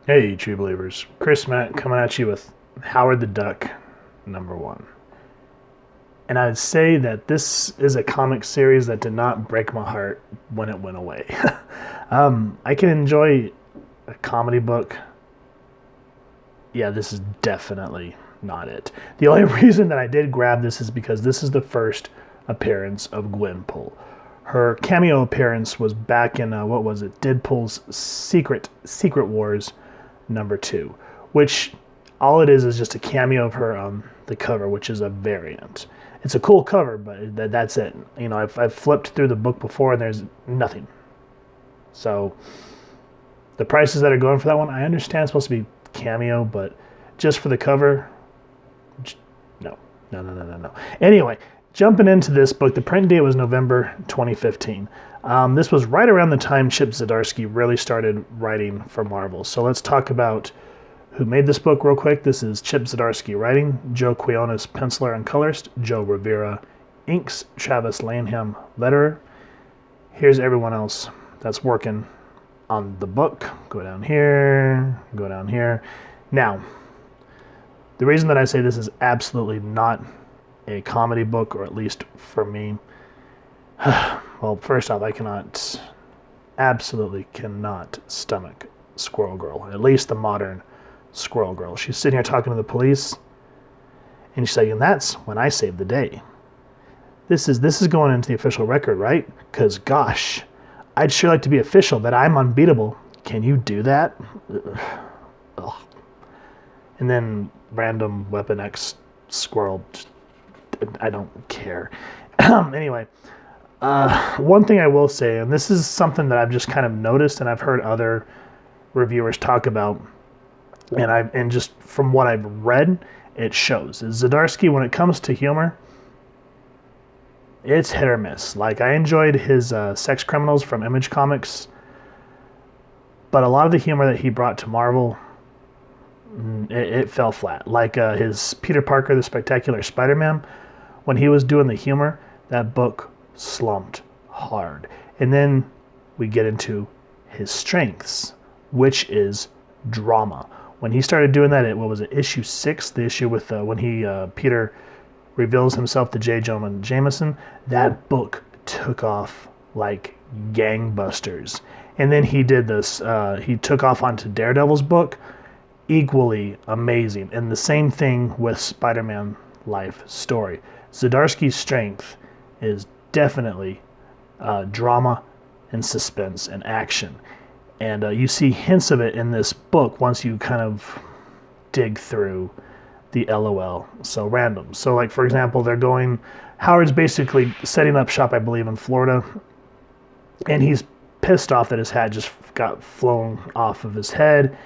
Hey, true believers. Chris Matt coming at you with Howard the Duck #1. And I'd say that this is a comic series that did not break my heart when it went away. I can enjoy a comedy book. Yeah, this is definitely not it. The only reason that I did grab this is because this is the first appearance of Gwenpool. Her cameo appearance was back in, what was it, Deadpool's Secret Wars #2, which all it is just a cameo of her on the cover, which is a variant. It's a cool cover, but that's it. You know, I've flipped through the book before and there's nothing. So the prices that are going for that one, I understand it's supposed to be cameo, but just for the cover, no. Anyway, jumping into this book, the print date was November 2015. This was right around the time Chip Zdarsky really started writing for Marvel. So let's talk about who made this book real quick. This is Chip Zdarsky writing, Joe Quiones penciler and colorist, Joe Rivera inks, Travis Lanham letterer. Here's everyone else that's working on the book. Go down here, go down here. Now, the reason that I say this is absolutely not a comedy book, or at least for me, well, first off, I absolutely cannot stomach Squirrel Girl, at least the modern Squirrel Girl. She's sitting here talking to the police, and she's saying, that's when I saved the day. This is going into the official record, right? Because, gosh, I'd sure like to be official that I'm unbeatable. Can you do that? Ugh. And then random Weapon X Squirrel, I don't care. Anyway, one thing I will say, and this is something that I've just kind of noticed and I've heard other reviewers talk about, and just from what I've read, it shows. Zdarsky, when it comes to humor, it's hit or miss. Like, I enjoyed his Sex Criminals from Image Comics, but a lot of the humor that he brought to Marvel, it fell flat. Like his Peter Parker, the Spectacular Spider-Man, when he was doing the humor, that book slumped hard. And then we get into his strengths, which is drama. When he started doing that, what was it, issue 6, the issue with when Peter reveals himself to J. Jonah Jameson, that book took off like gangbusters. And then he did this, he took off onto Daredevil's book, equally amazing. And the same thing with Spider-Man Life Story. Zdarsky's strength is definitely drama and suspense and action. And you see hints of it in this book once you kind of dig through the LOL. So random. So like, for example, Howard's basically setting up shop, I believe, in Florida. And he's pissed off that his hat just got flown off of his head.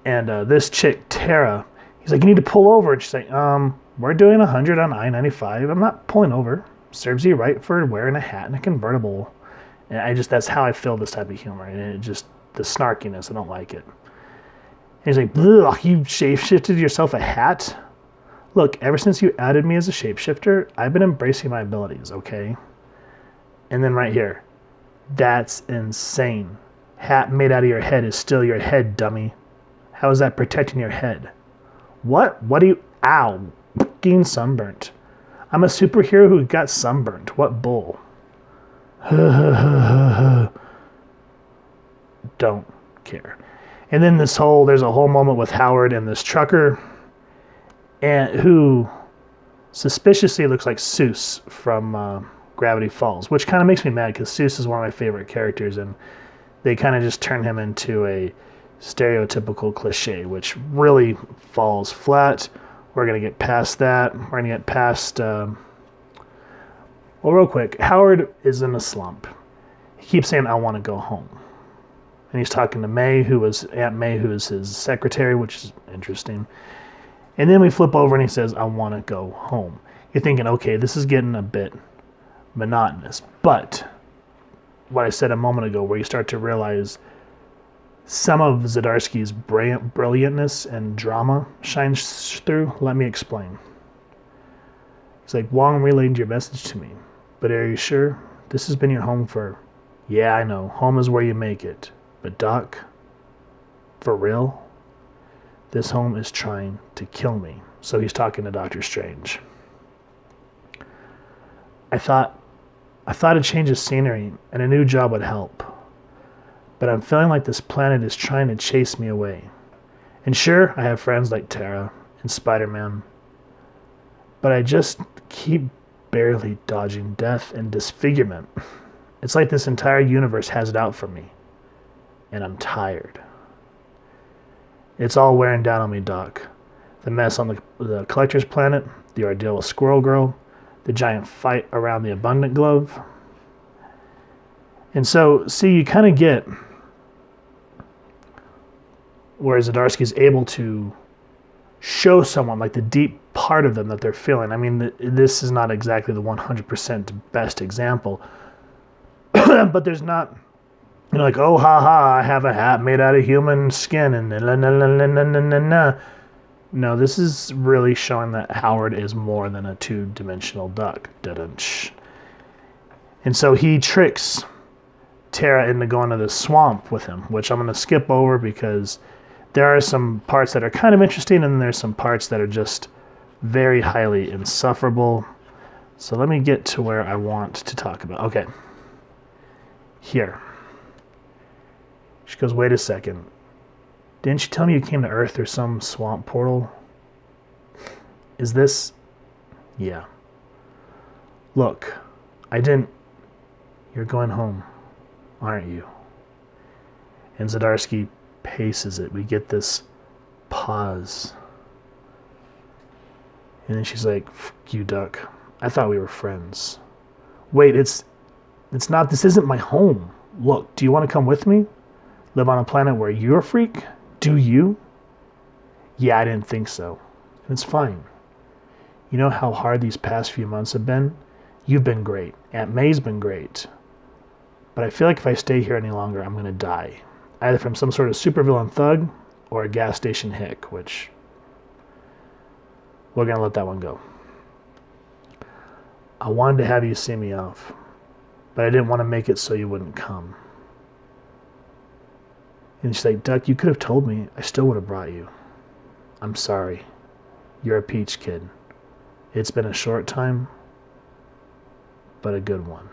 And this chick, Tara, he's like, you need to pull over. And she's like, we're doing 100 on I-95. I'm not pulling over. Serves you right for wearing a hat and a convertible. And that's how I feel this type of humor. And the snarkiness, I don't like it. And he's like, you shapeshifted yourself a hat? Look, ever since you added me as a shapeshifter, I've been embracing my abilities, okay? And then right here, that's insane. Hat made out of your head is still your head, dummy. How is that protecting your head? What? Ow, getting sunburnt. I'm a superhero who got sunburnt. What bull? Don't care. And then there's a whole moment with Howard and this trucker, and who suspiciously looks like Seuss from Gravity Falls, which kind of makes me mad because Seuss is one of my favorite characters, and they kind of just turn him into a stereotypical cliche, which really falls flat. We're going to get past that. We're going to get past... well, real quick, Howard is in a slump. He keeps saying, I want to go home. And he's talking to Aunt May, who is his secretary, which is interesting. And then we flip over and he says, I want to go home. You're thinking, okay, this is getting a bit monotonous. But what I said a moment ago, where you start to realize some of Zdarsky's brilliantness and drama shines through, let me explain. He's like, Wong relayed your message to me, but are you sure? This has been your home for... Yeah, I know. Home is where you make it. But Doc, For real? This home is trying to kill me. So he's talking to Doctor Strange. I thought a change of scenery and a new job would help. But I'm feeling like this planet is trying to chase me away. And sure, I have friends like Tara and Spider-Man. But I just keep barely dodging death and disfigurement. It's like this entire universe has it out for me. And I'm tired. It's all wearing down on me, Doc. The mess on the Collector's Planet, the ordeal with Squirrel Girl, the giant fight around the Abundant Glove. And so, see, you kind of get where Zdarsky's able to show someone like the deep part of them that they're feeling. I mean, this is not exactly the 100% best example, but there's not, you know, like, oh, ha ha, I have a hat made out of human skin and la la la la la la la la. No, this is really showing that Howard is more than a two-dimensional duck. Da-dunch. And so he tricks Tara into going to the swamp with him, which I'm going to skip over because there are some parts that are kind of interesting and there's some parts that are just very highly insufferable. So let me get to where I want to talk about. Okay. Here. She goes, wait a second. Didn't you tell me you came to Earth through some swamp portal? Is this... Yeah. Look, I didn't... You're going home, aren't you? And Zdarsky paces it. We get this pause. And then she's like, "F you, Duck. I thought we were friends." Wait, it's not... This isn't my home. Look, do you want to come with me? Live on a planet where you're a freak? Do you? Yeah, I didn't think so. And it's fine. You know how hard these past few months have been? You've been great. Aunt May's been great. But I feel like if I stay here any longer, I'm going to die. Either from some sort of supervillain thug or a gas station hick, which we're going to let that one go. I wanted to have you see me off, but I didn't want to make it so you wouldn't come. And she's like, Duck, you could have told me. I still would have brought you. I'm sorry. You're a peach kid. It's been a short time, but a good one.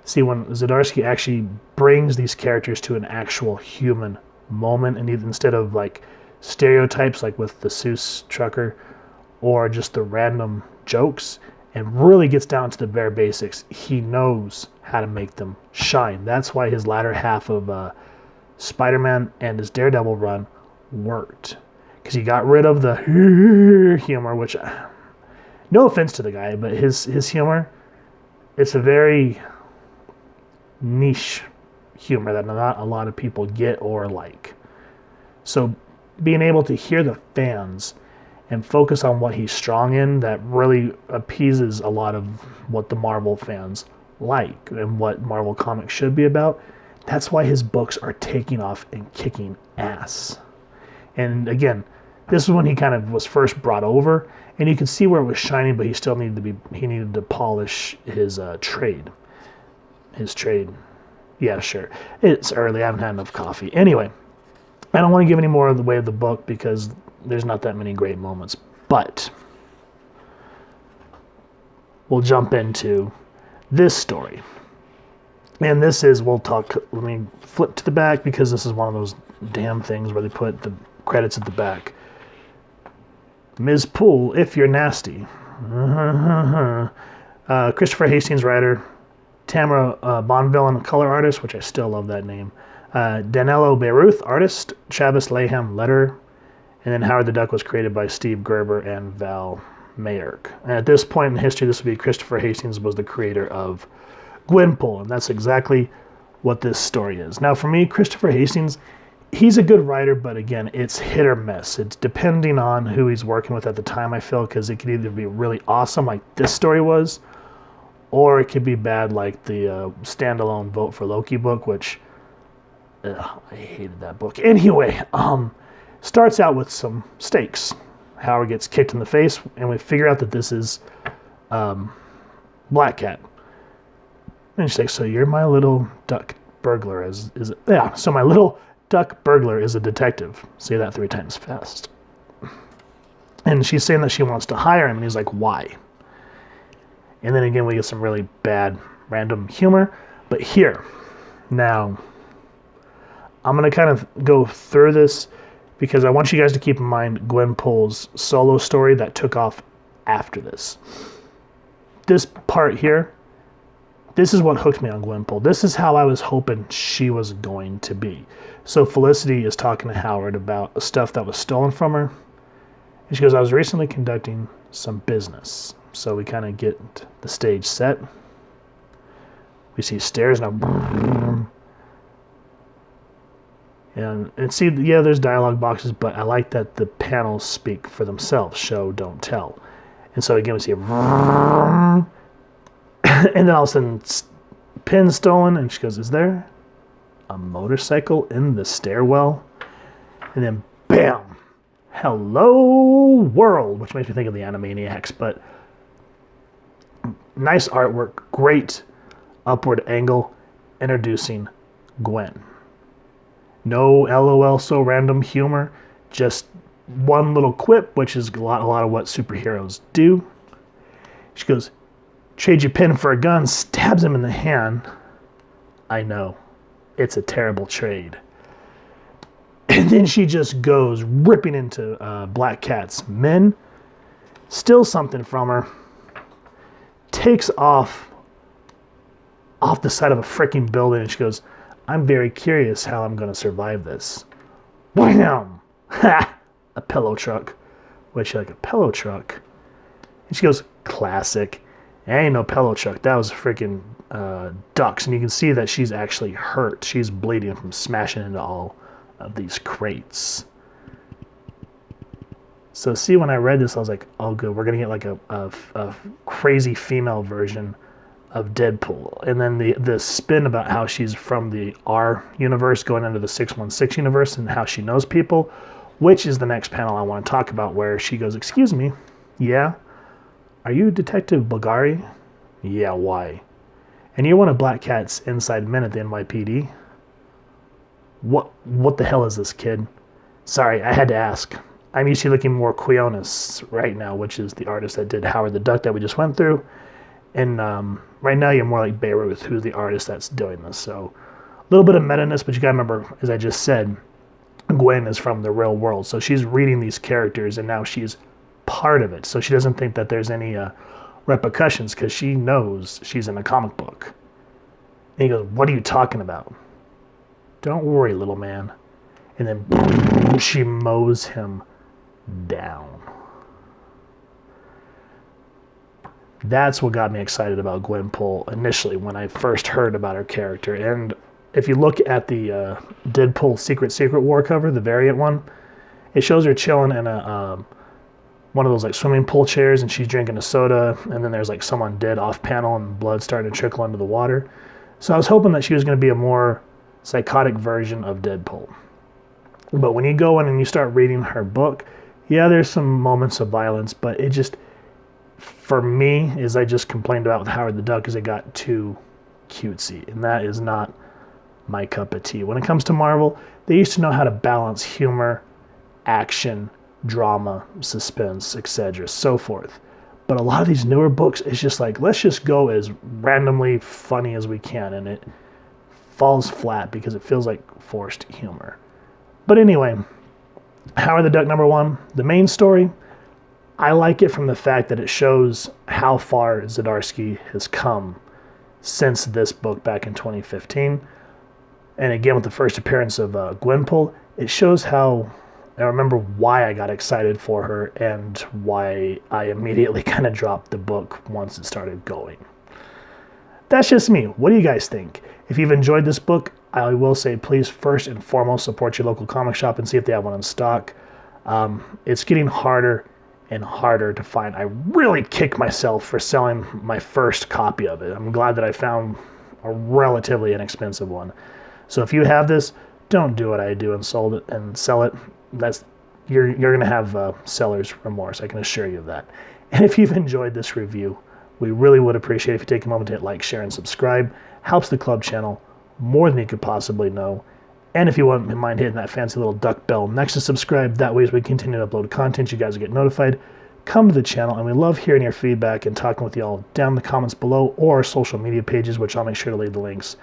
See, when Zdarsky actually brings these characters to an actual human moment, and instead of like stereotypes like with the Seuss trucker or just the random jokes, and really gets down to the bare basics, he knows how to make them shine. That's why his latter half of Spider-Man and his Daredevil run worked, because he got rid of the humor, which, no offense to the guy, but his humor, it's a very niche humor that not a lot of people get or like. So being able to hear the fans and focus on what he's strong in, that really appeases a lot of what the Marvel fans like and what Marvel Comics should be about. That's why his books are taking off and kicking ass. And again, this is when he kind of was first brought over, and you could see where it was shining, but he still needed to polish his trade. His trade. Yeah, sure. It's early. I haven't had enough coffee. Anyway, I don't want to give any more of the way of the book because there's not that many great moments. But we'll jump into this story. And this is, let me flip to the back because this is one of those damn things where they put the credits at the back. Ms. Poole, if you're nasty. Christopher Hastings, writer. Tamara Bonvillain, color artist, which I still love that name. Danilo Beyruth, artist. Travis Laham, letterer. And then Howard the Duck was created by Steve Gerber and Val Mayerk. And at this point in history, this would be Christopher Hastings was the creator of Gwenpool, and that's exactly what this story is. Now, for me, Christopher Hastings, he's a good writer, but again, it's hit or miss. It's depending on who he's working with at the time, I feel, because it could either be really awesome, like this story was, or it could be bad, like the standalone Vote for Loki book, which I hated that book. Anyway, starts out with some stakes. Howard gets kicked in the face, and we figure out that this is Black Cat. And she's like, so you're my little duck burglar, is it? Yeah, so my little Duck Burglar is a detective. Say that 3 times fast. And she's saying that she wants to hire him, and he's like, why? And then again, we get some really bad random humor. But here, now, I'm going to kind of go through this because I want you guys to keep in mind Gwenpool's solo story that took off after this. This part here, this is what hooked me on Gwenpool. This is how I was hoping she was going to be. So Felicity is talking to Howard about stuff that was stolen from her. And she goes, I was recently conducting some business. So we kind of get the stage set. We see stairs now. And see, yeah, there's dialogue boxes, but I like that the panels speak for themselves. Show, don't tell. And so again, we see and then all of a sudden, pin stolen. And she goes, is there a motorcycle in the stairwell? And then, bam! Hello, world! Which makes me think of the Animaniacs, but nice artwork, great upward angle, introducing Gwen. No LOL so random humor, just one little quip, which is a lot of what superheroes do. She goes, trade your pen for a gun, stabs him in the hand. I know, it's a terrible trade. And then she just goes ripping into Black Cat's men, steals something from her, takes off the side of a freaking building, and she goes, I'm very curious how I'm going to survive this. Wham! Ha! A pillow truck. Wait, she like a pillow truck? And she goes, classic. Ain't no pillow truck. That was freaking ducks. And you can see that she's actually hurt. She's bleeding from smashing into all of these crates. So see, when I read this, I was like, oh good, we're going to get like a crazy female version of Deadpool. And then the spin about how she's from the R universe going into the 616 universe and how she knows people, which is the next panel I want to talk about, where she goes, excuse me, yeah? Are you Detective Bulgari? Yeah, why? And you're one of Black Cat's inside men at the NYPD? What the hell is this, kid? Sorry, I had to ask. I'm usually looking more Quionis right now, which is the artist that did Howard the Duck that we just went through. And right now you're more like Beirut, who's the artist that's doing this. So a little bit of meta-ness, but you gotta remember, as I just said, Gwen is from the real world. So she's reading these characters and now she's part of it. So she doesn't think that there's any repercussions because she knows she's in a comic book. And he goes, what are you talking about? Don't worry, little man. And then she mows him down. That's what got me excited about Gwenpool initially when I first heard about her character. And if you look at the Deadpool Secret War cover, the variant one, it shows her chilling in a one of those like swimming pool chairs, and she's drinking a soda, and then there's like someone dead off panel and blood starting to trickle into the water. So I was hoping that she was going to be a more psychotic version of Deadpool. But when you go in and you start reading her book, yeah, there's some moments of violence, but it just, for me, as I just complained about with Howard the Duck, is it got too cutesy, and that is not my cup of tea. When it comes to Marvel, they used to know how to balance humor, action, drama, suspense, etc., so forth. But a lot of these newer books, it's just like, let's just go as randomly funny as we can, and it falls flat because it feels like forced humor. But anyway, Howard the Duck #1, the main story, I like it from the fact that it shows how far Zdarsky has come since this book back in 2015. And again, with the first appearance of Gwenpool, it shows how, I remember why I got excited for her and why I immediately kind of dropped the book once it started going. That's just me. What do you guys think? If you've enjoyed this book, I will say please first and foremost support your local comic shop and see if they have one in stock. It's getting harder and harder to find. I really kick myself for selling my first copy of it. I'm glad that I found a relatively inexpensive one. So if you have this, don't do what I do and sell it. You're going to have seller's remorse, I can assure you of that. And if you've enjoyed this review, we really would appreciate it if you take a moment to hit like, share, and subscribe. Helps the club channel more than you could possibly know. And if you wouldn't mind hitting that fancy little duck bell next to subscribe, that way as we continue to upload content, you guys will get notified. Come to the channel, and we love hearing your feedback and talking with you all down in the comments below or our social media pages, which I'll make sure to leave the links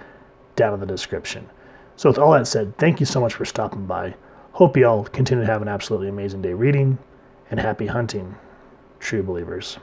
down in the description. So with all that said, thank you so much for stopping by. Hope you all continue to have an absolutely amazing day reading, and happy hunting, true believers.